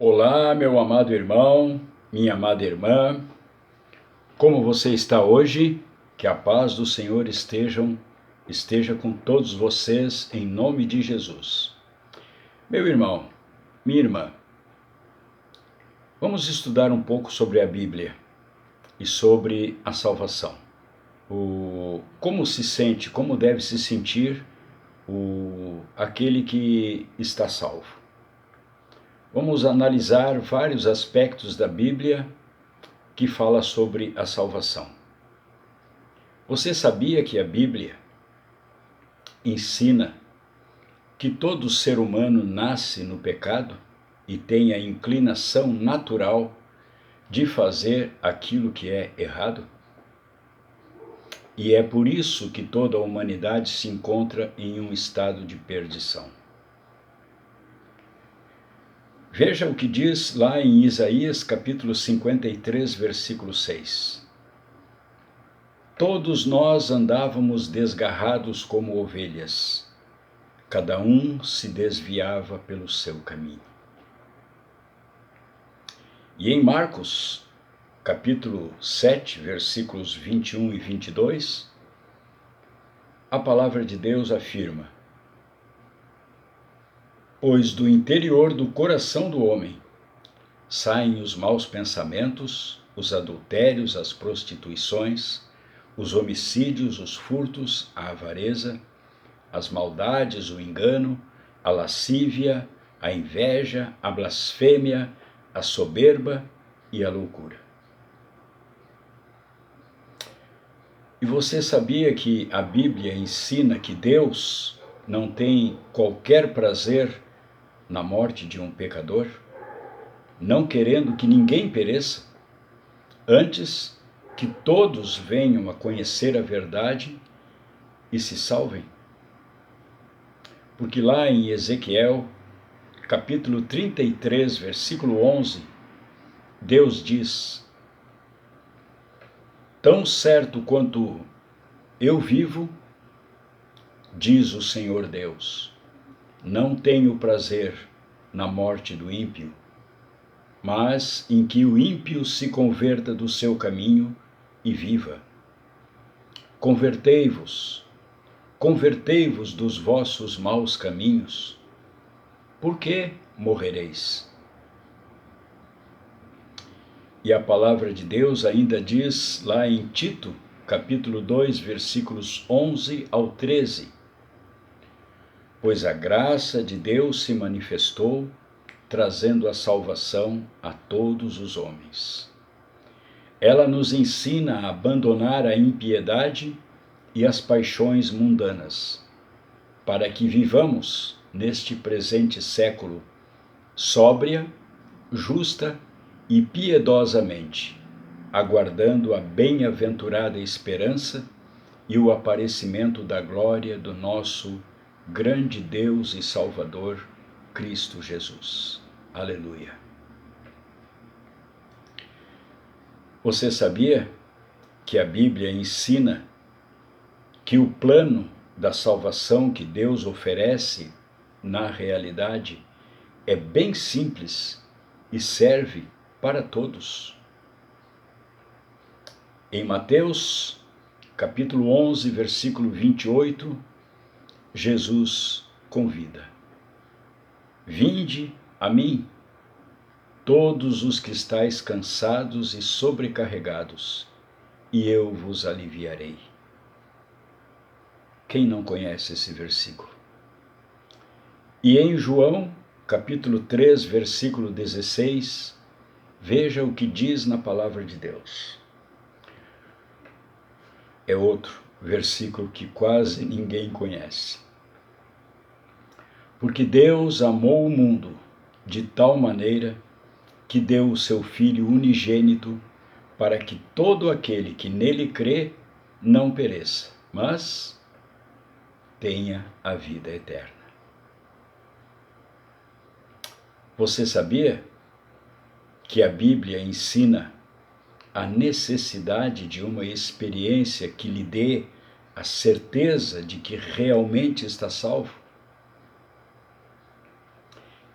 Olá, meu amado irmão, minha amada irmã, como você está hoje? Que a paz do Senhor esteja com todos vocês, em nome de Jesus. Meu irmão, minha irmã, vamos estudar um pouco sobre a Bíblia e sobre a salvação. Como se sente, como deve se sentir aquele que está salvo. Vamos analisar vários aspectos da Bíblia que fala sobre a salvação. Você sabia que a Bíblia ensina que todo ser humano nasce no pecado e tem a inclinação natural de fazer aquilo que é errado? E é por isso que toda a humanidade se encontra em um estado de perdição. Veja o que diz lá em Isaías capítulo 53, versículo 6. Todos nós andávamos desgarrados como ovelhas, cada um se desviava pelo seu caminho. E em Marcos, capítulo 7, versículos 21 e 22, a palavra de Deus afirma: pois do interior do coração do homem saem os maus pensamentos, os adultérios, as prostituições, os homicídios, os furtos, a avareza, as maldades, o engano, a lascívia, a inveja, a blasfêmia, a soberba e a loucura. E você sabia que a Bíblia ensina que Deus não tem qualquer prazer na morte de um pecador, não querendo que ninguém pereça, antes que todos venham a conhecer a verdade e se salvem? Porque lá em Ezequiel, capítulo 33, versículo 11, Deus diz: tão certo quanto eu vivo, diz o Senhor Deus, não tenho prazer na morte do ímpio, mas em que o ímpio se converta do seu caminho e viva. Convertei-vos dos vossos maus caminhos, porque morrereis. E a palavra de Deus ainda diz lá em Tito, capítulo 2, versículos 11 ao 13, pois a graça de Deus se manifestou, trazendo a salvação a todos os homens. Ela nos ensina a abandonar a impiedade e as paixões mundanas, para que vivamos neste presente século sóbria, justa e piedosamente, aguardando a bem-aventurada esperança e o aparecimento da glória do nosso grande Deus e Salvador, Cristo Jesus. Aleluia. Você sabia que a Bíblia ensina que o plano da salvação que Deus oferece na realidade é bem simples e serve para todos? Em Mateus, capítulo 11, versículo 28, Jesus convida: vinde a mim, todos os que estáis cansados e sobrecarregados, e eu vos aliviarei. Quem não conhece esse versículo? E em João, capítulo 3, versículo 16, veja o que diz na palavra de Deus. É outro versículo que quase ninguém conhece. Porque Deus amou o mundo de tal maneira que deu o seu Filho unigênito, para que todo aquele que nele crê não pereça, mas tenha a vida eterna. Você sabia que a Bíblia ensina a necessidade de uma experiência que lhe dê a certeza de que realmente está salvo?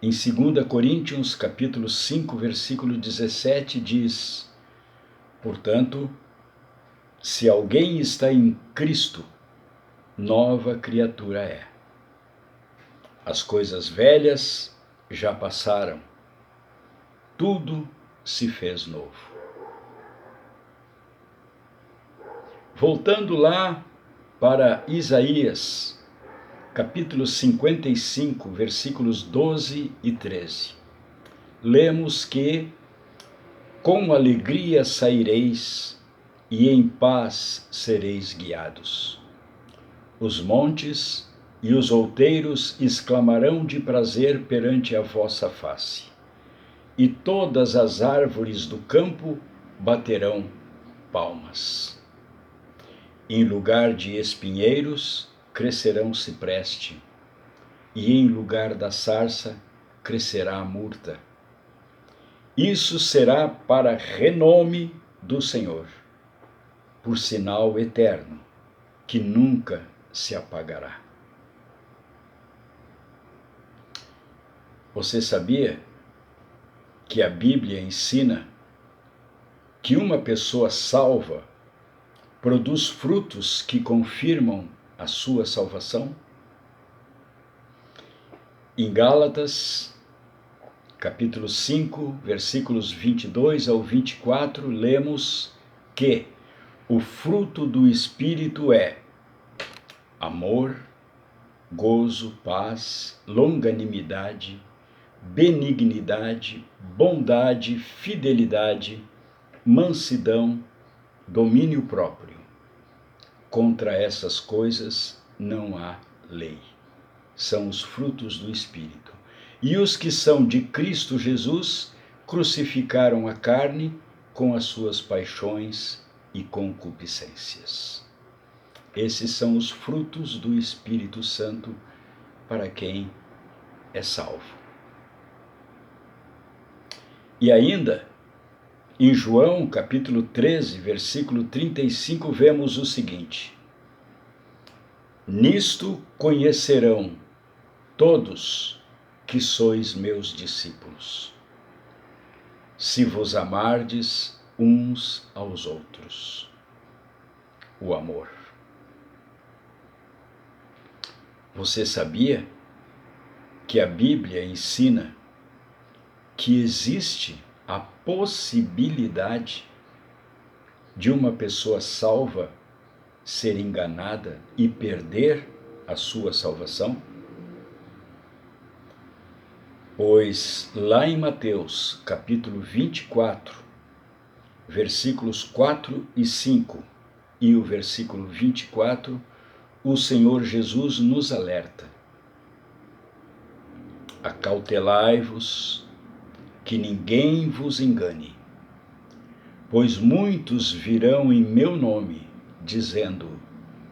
Em 2 Coríntios, capítulo 5, versículo 17, diz: portanto, se alguém está em Cristo, nova criatura é. As coisas velhas já passaram, tudo se fez novo. Voltando lá para Isaías, capítulo 55, versículos 12 e 13, lemos que: com alegria saireis e em paz sereis guiados. Os montes e os outeiros exclamarão de prazer perante a vossa face, e todas as árvores do campo baterão palmas. Em lugar de espinheiros crescerão cipreste, e em lugar da sarça crescerá a murta. Isso será para renome do Senhor, por sinal eterno, que nunca se apagará. Você sabia que a Bíblia ensina que uma pessoa salva produz frutos que confirmam a sua salvação? Em Gálatas, capítulo 5, versículos 22 ao 24, lemos que o fruto do Espírito é amor, gozo, paz, longanimidade, benignidade, bondade, fidelidade, mansidão, domínio próprio. Contra essas coisas não há lei. São os frutos do Espírito. E os que são de Cristo Jesus crucificaram a carne com as suas paixões e concupiscências. Esses são os frutos do Espírito Santo para quem é salvo. E ainda, em João, capítulo 13, versículo 35, vemos o seguinte: nisto conhecerão todos que sois meus discípulos, se vos amardes uns aos outros. O amor. Você sabia que a Bíblia ensina que existe a possibilidade de uma pessoa salva ser enganada e perder a sua salvação? Pois lá em Mateus, capítulo 24, versículos 4 e 5, e o versículo 24, o Senhor Jesus nos alerta: acautelai-vos, que ninguém vos engane, pois muitos virão em meu nome, dizendo: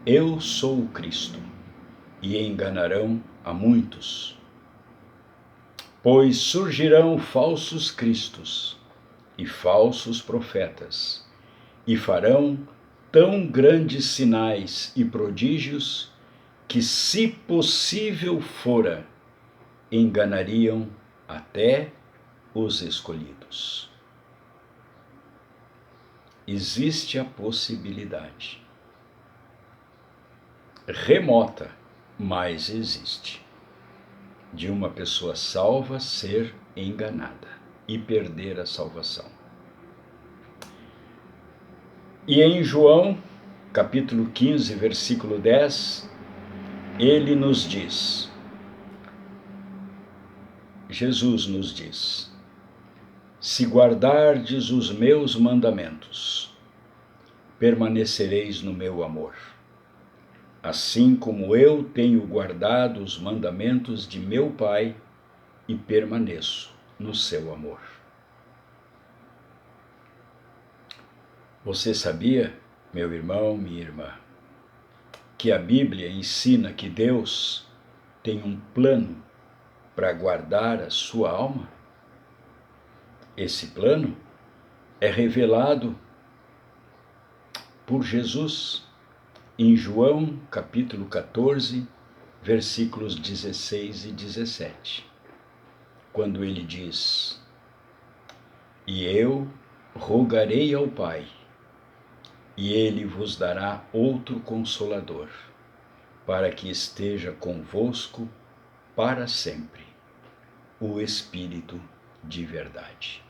eu sou o Cristo, e enganarão a muitos. Pois surgirão falsos cristos e falsos profetas, e farão tão grandes sinais e prodígios que, se possível fora, enganariam até os escolhidos. Existe a possibilidade, remota, mas existe, de uma pessoa salva ser enganada e perder a salvação. E em João, capítulo 15, versículo 10, ele nos diz, Jesus nos diz: se guardardes os meus mandamentos, permanecereis no meu amor, assim como eu tenho guardado os mandamentos de meu Pai e permaneço no seu amor. Você sabia, meu irmão, minha irmã, que a Bíblia ensina que Deus tem um plano para guardar a sua alma? Esse plano é revelado por Jesus em João, capítulo 14, versículos 16 e 17. quando ele diz: E eu rogarei ao Pai, e ele vos dará outro Consolador, para que esteja convosco para sempre, o Espírito de verdade.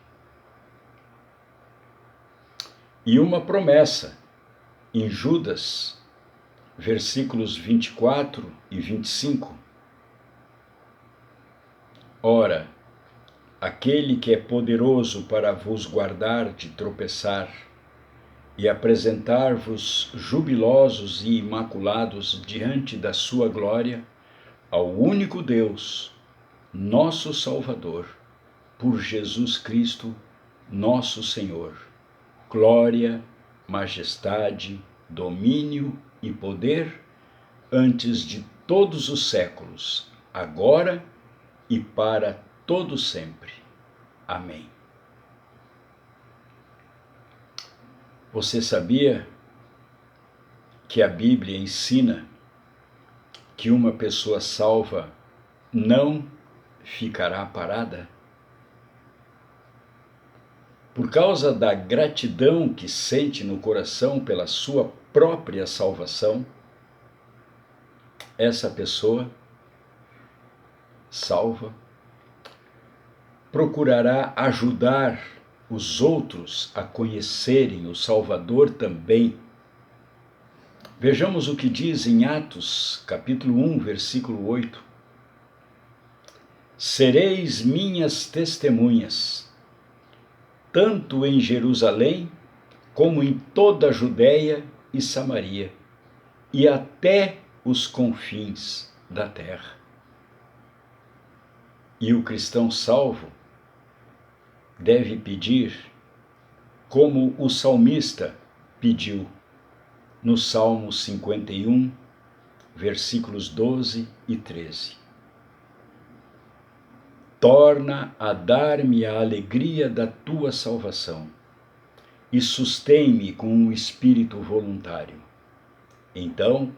E uma promessa em Judas, versículos 24 e 25. Ora, aquele que é poderoso para vos guardar de tropeçar e apresentar-vos jubilosos e imaculados diante da sua glória, ao único Deus, nosso Salvador, por Jesus Cristo, nosso Senhor, glória, majestade, domínio e poder antes de todos os séculos, agora e para todo sempre. Amém. Você sabia que a Bíblia ensina que uma pessoa salva não ficará parada? Por causa da gratidão que sente no coração pela sua própria salvação, essa pessoa salva procurará ajudar os outros a conhecerem o Salvador também. Vejamos o que diz em Atos, capítulo 1, versículo 8. Sereis minhas testemunhas, tanto em Jerusalém, como em toda a Judéia e Samaria, e até os confins da terra. E o cristão salvo deve pedir como o salmista pediu no Salmo 51, versículos 12 e 13. Torna a dar-me a alegria da tua salvação e sustém-me com um espírito voluntário. Então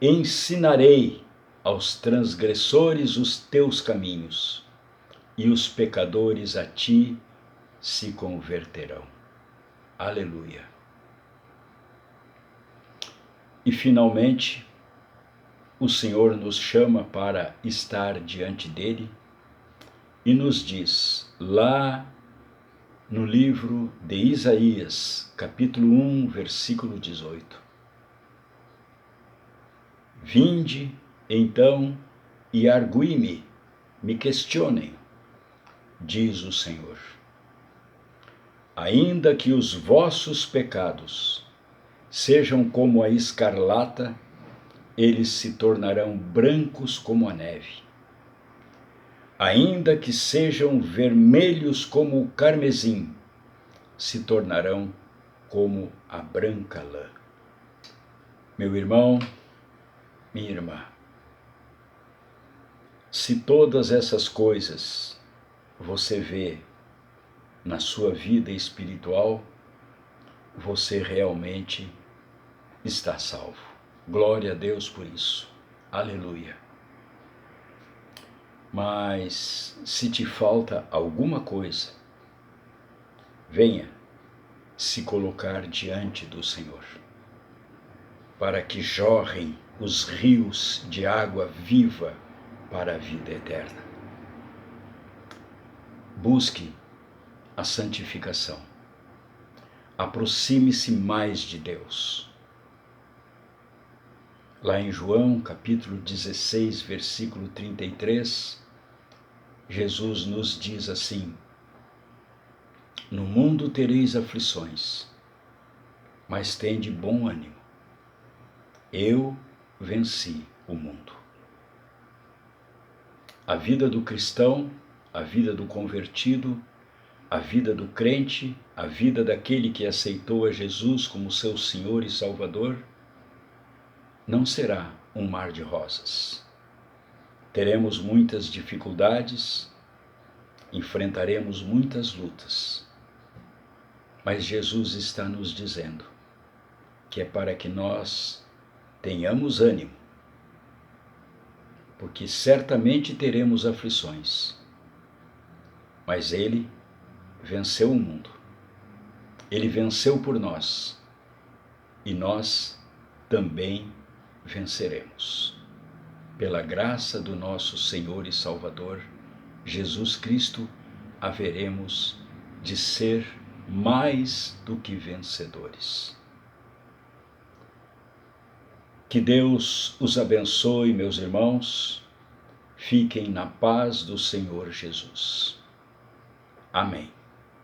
ensinarei aos transgressores os teus caminhos, e os pecadores a ti se converterão. Aleluia. E finalmente, o Senhor nos chama para estar diante dele e nos diz, lá no livro de Isaías, capítulo 1, versículo 18: Vinde, então, e argui-me, me questionem, diz o Senhor. Ainda que os vossos pecados sejam como a escarlata, eles se tornarão brancos como a neve. Ainda que sejam vermelhos como o carmesim, se tornarão como a branca lã. Meu irmão, minha irmã, se todas essas coisas você vê na sua vida espiritual, você realmente está salvo. Glória a Deus por isso. Aleluia. Mas se te falta alguma coisa, venha se colocar diante do Senhor, para que jorrem os rios de água viva para a vida eterna. Busque a santificação. Aproxime-se mais de Deus. Lá em João, capítulo 16, versículo 33, Jesus nos diz assim: No mundo tereis aflições, mas tende bom ânimo. Eu venci o mundo. A vida do cristão, a vida do convertido, a vida do crente, a vida daquele que aceitou a Jesus como seu Senhor e Salvador, não será um mar de rosas. Teremos muitas dificuldades, enfrentaremos muitas lutas, mas Jesus está nos dizendo que é para que nós tenhamos ânimo, porque certamente teremos aflições, mas Ele venceu o mundo. Ele venceu por nós e nós também venceremos. Pela graça do nosso Senhor e Salvador, Jesus Cristo, haveremos de ser mais do que vencedores. Que Deus os abençoe, meus irmãos. Fiquem na paz do Senhor Jesus. Amém.